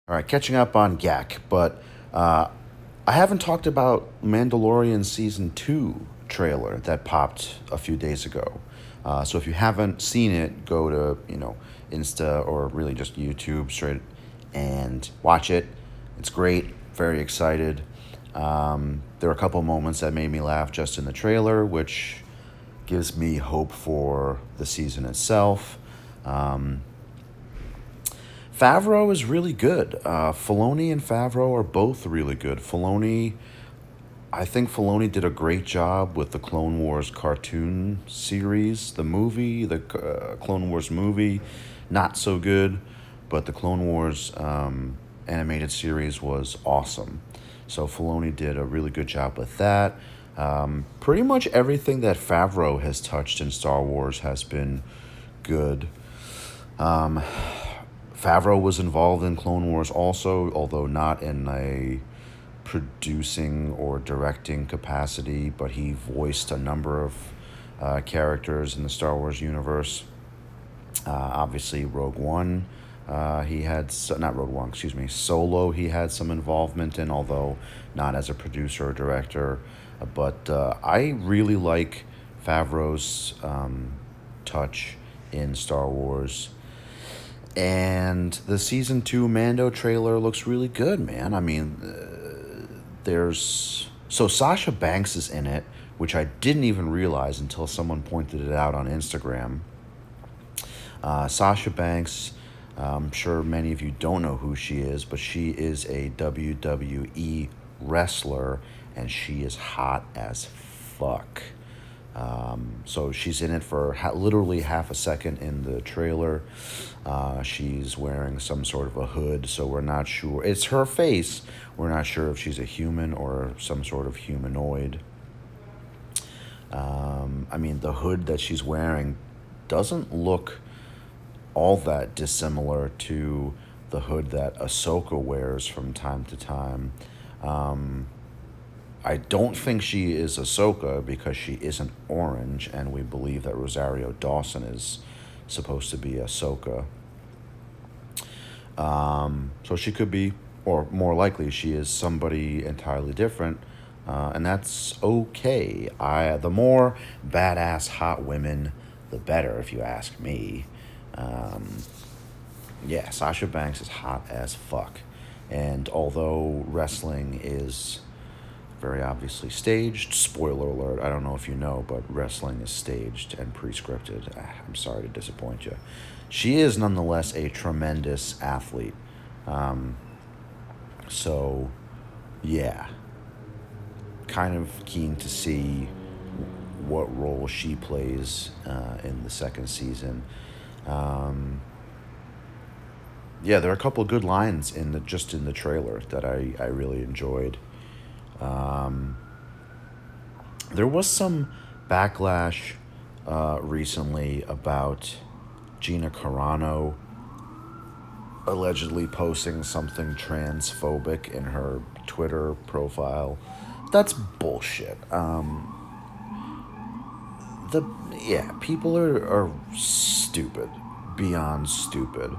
All right, catching up on GAC, but uh, I haven't talked about Mandalorian Season 2 trailer that popped a few days ago. So if you haven't seen it, go to, Insta or really just YouTube straight and watch it. It's great, very excited. There are a couple moments that made me laugh just in the trailer, which gives me hope for the season itself. Um, Favreau is really good. Filoni and Favreau are both really good. I think Filoni did a great job with the Clone Wars cartoon series. The Clone Wars movie, not so good, but the Clone Wars animated series was awesome. So Filoni did a really good job with that. Pretty much everything that Favreau has touched in Star Wars has been good. Favreau was involved in Clone Wars also, although not in a producing or directing capacity, but he voiced a number of characters in the Star Wars universe. Obviously, Rogue One, not Rogue One, excuse me, Solo, he had some involvement in, although not as a producer or director. But I really like Favreau's touch in Star Wars. And the season 2 Mando trailer looks really good, man. I mean, Sasha Banks is in it, which I didn't even realize until someone pointed it out on Instagram. Sasha Banks, I'm sure many of you don't know who she is, but she is a WWE wrestler, and she is hot as fuck. So she's in it for literally half a second in the trailer. She's wearing some sort of a hood, so we're not sure. It's her face. We're not sure if she's a human or some sort of humanoid. I mean, the hood that she's wearing doesn't look all that dissimilar to the hood that Ahsoka wears from time to time. I don't think she is Ahsoka because she isn't orange, and we believe that Rosario Dawson is supposed to be Ahsoka. So she could be, or more likely, she is somebody entirely different, and that's okay. The more badass hot women, the better, if you ask me. Yeah, Sasha Banks is hot as fuck, and although wrestling is very obviously staged. Spoiler alert, I don't know if you know, but wrestling is staged and pre-scripted. I'm sorry to disappoint you. She is nonetheless a tremendous athlete. Um, so, yeah, kind of keen to see what role she plays in the second season. Um, yeah, there are a couple of good lines in the trailer that I really enjoyed. Um, there was some backlash recently about Gina Carano allegedly posting something transphobic in her Twitter profile. That's bullshit. The Yeah, people are stupid, beyond stupid.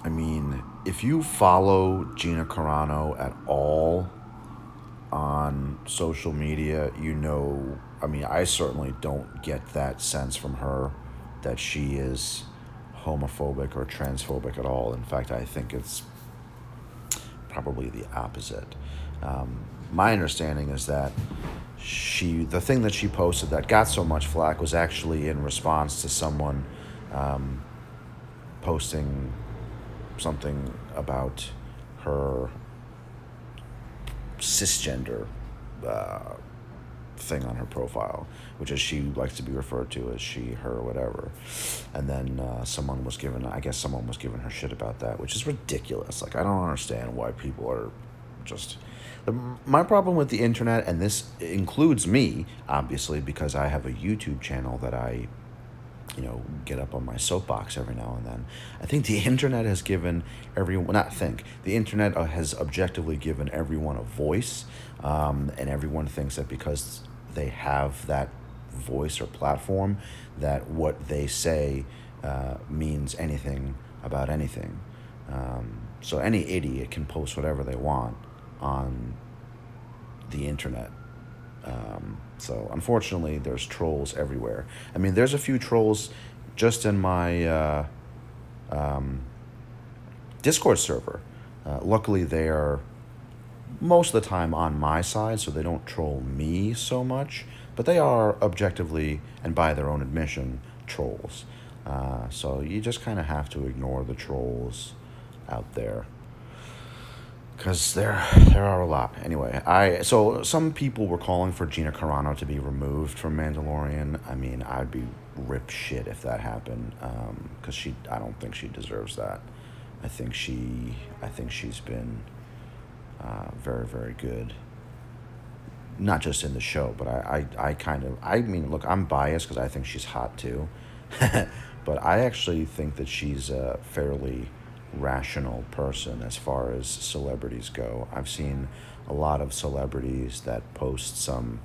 I mean, if you follow Gina Carano at all on social media, I mean, I certainly don't get that sense from her that she is homophobic or transphobic at all. In fact, I think it's probably the opposite. My understanding is that the thing that she posted that got so much flack was actually in response to someone posting something about her cisgender thing on her profile, which is she likes to be referred to as she, her, whatever. And then someone was given her shit about that, which is ridiculous. Like, I don't understand why people are just. My problem with the internet, and this includes me, obviously, because I have a YouTube channel that I get up on my soapbox every now and then. I think the internet has given everyone, not think, the internet has objectively given everyone a voice, and everyone thinks that because they have that voice or platform, that what they say means anything about anything. So any idiot can post whatever they want on the internet. So unfortunately, there's trolls everywhere. I mean, there's a few trolls just in my um, Discord server. Luckily, they are most of the time on my side, so they don't troll me so much. But they are objectively, and by their own admission, trolls. So you just kind of have to ignore the trolls out there, because there are a lot. Anyway, so some people were calling for Gina Carano to be removed from Mandalorian. I mean, I'd be rip shit if that happened, because I don't think she deserves that. I think she's been very, very good. Not just in the show, but I mean, look, I'm biased because I think she's hot too. But I actually think that she's a fairly rational person as far as celebrities go. I've seen a lot of celebrities that post some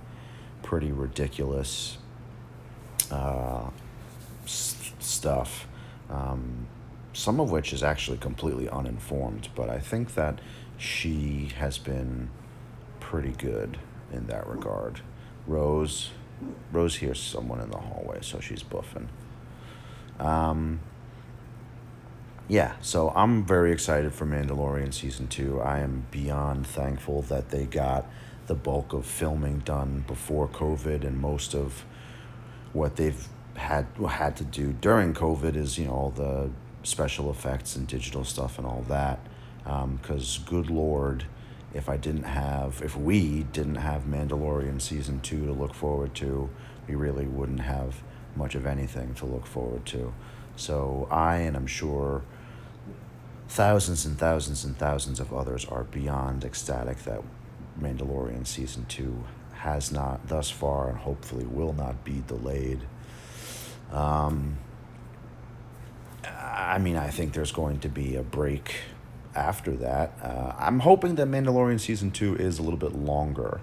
pretty ridiculous stuff, some of which is actually completely uninformed, but I think that she has been pretty good in that regard. Rose, Rose hears someone in the hallway, so she's buffing. Um, yeah, so I'm very excited for Mandalorian season 2. I am beyond thankful that they got the bulk of filming done before COVID, and most of what they've had to do during COVID is, all the special effects and digital stuff and all that. Because good Lord, if we didn't have Mandalorian season 2 to look forward to, we really wouldn't have much of anything to look forward to. So and I'm sure thousands and thousands and thousands of others are beyond ecstatic that Mandalorian season 2 has not thus far, and hopefully will not be delayed. I mean, I think there's going to be a break after that. I'm hoping that Mandalorian season 2 is a little bit longer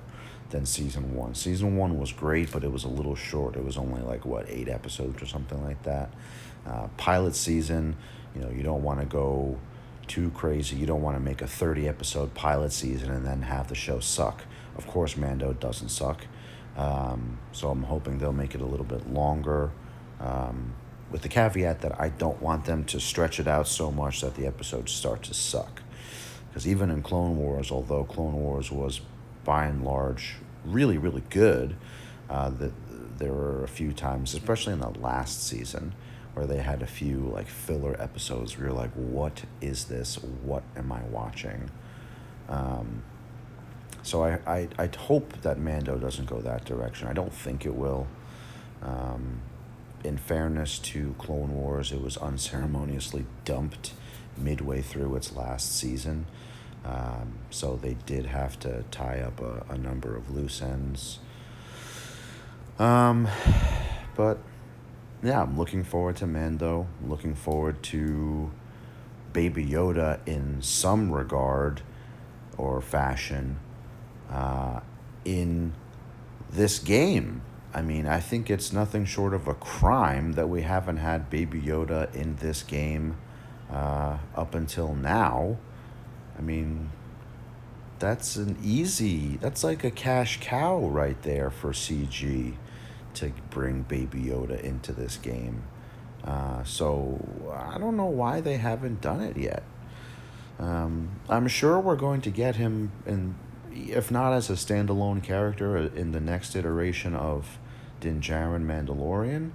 than season 1. Season 1 was great, but it was a little short. It was only 8 episodes or something like that. Pilot season, you don't want to go too crazy. You don't want to make a 30 episode pilot season and then have the show suck. Of course, Mando doesn't suck. So I'm hoping they'll make it a little bit longer. With the caveat that I don't want them to stretch it out so much that the episodes start to suck. Because even in Clone Wars, although Clone Wars was by and large really, really good, there were a few times, especially in the last season, where they had a few filler episodes where you're like, what is this? What am I watching? So I hope that Mando doesn't go that direction. I don't think it will. In fairness to Clone Wars, it was unceremoniously dumped midway through its last season. So they did have to tie up a number of loose ends. But yeah, I'm looking forward to Mando. I'm looking forward to Baby Yoda in some regard or fashion in this game. I mean, I think it's nothing short of a crime that we haven't had Baby Yoda in this game up until now. I mean, that's like a cash cow right there for CG to bring Baby Yoda into this game. So I don't know why they haven't done it yet. I'm sure we're going to get him in, if not as a standalone character in the next iteration of Din Djarin Mandalorian,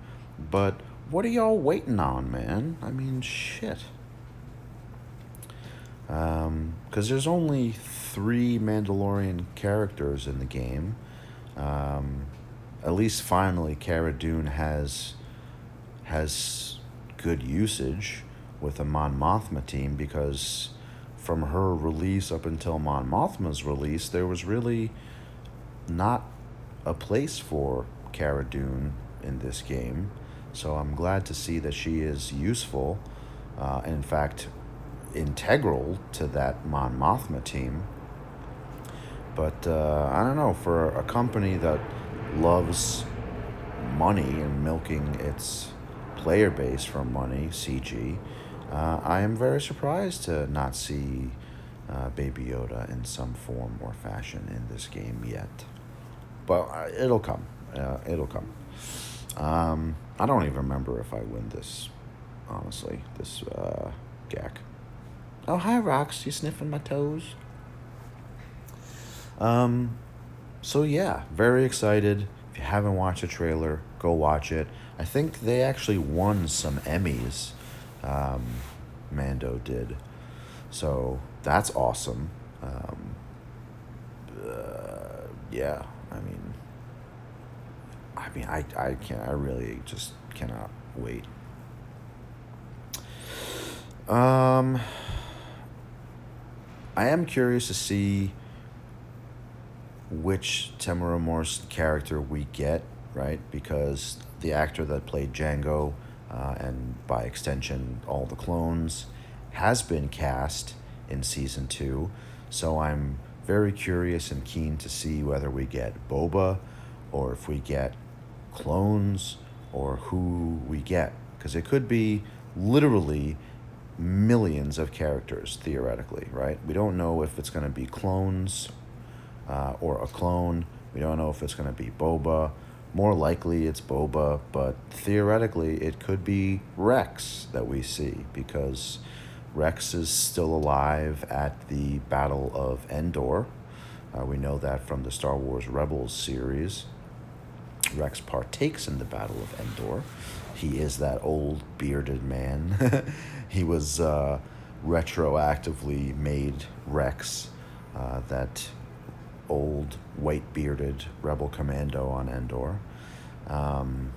but what are y'all waiting on, man? I mean, shit. Because there's only 3 Mandalorian characters in the game. At least finally, Cara Dune has good usage with the Mon Mothma team, because from her release up until Mon Mothma's release, there was really not a place for Cara Dune in this game. So I'm glad to see that she is useful, and in fact integral to that Mon Mothma team. But I don't know, for a company that loves money and milking its player base for money, CG, I am very surprised to not see Baby Yoda in some form or fashion in this game yet. But it'll come. It'll come. I don't even remember if I win this, honestly, this GAC. Oh, hi, Rox. You sniffing my toes? Um, so yeah, very excited. If you haven't watched the trailer, go watch it. I think they actually won some Emmys. Um, Mando did. So that's awesome. Yeah, I can't. I really just cannot wait. Um, I am curious to see which Temura Morse character we get, right? Because the actor that played Django, and by extension all the clones, has been cast in season 2. So I'm very curious and keen to see whether we get Boba, or if we get clones, or who we get. Because it could be literally millions of characters, theoretically, right? We don't know if it's going to be clones, or a clone. We don't know if it's going to be Boba. More likely it's Boba, but theoretically it could be Rex that we see, because Rex is still alive at the Battle of Endor. We know that from the Star Wars Rebels series. Rex partakes in the Battle of Endor. He is that old bearded man. He was retroactively made Rex, that old white bearded rebel commando on Endor. Um,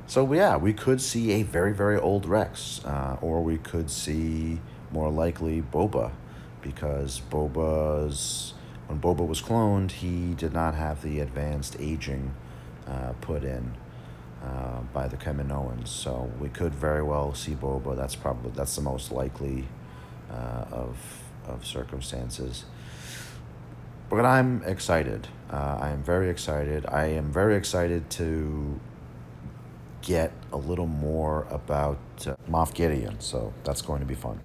so yeah, we could see a very, very old Rex, or we could see more likely Boba, because when Boba was cloned, he did not have the advanced aging put in by the Kaminoans. So we could very well see Boba. That's the most likely of circumstances. But I'm excited. I am very excited. I am very excited to get a little more about Moff Gideon. So that's going to be fun.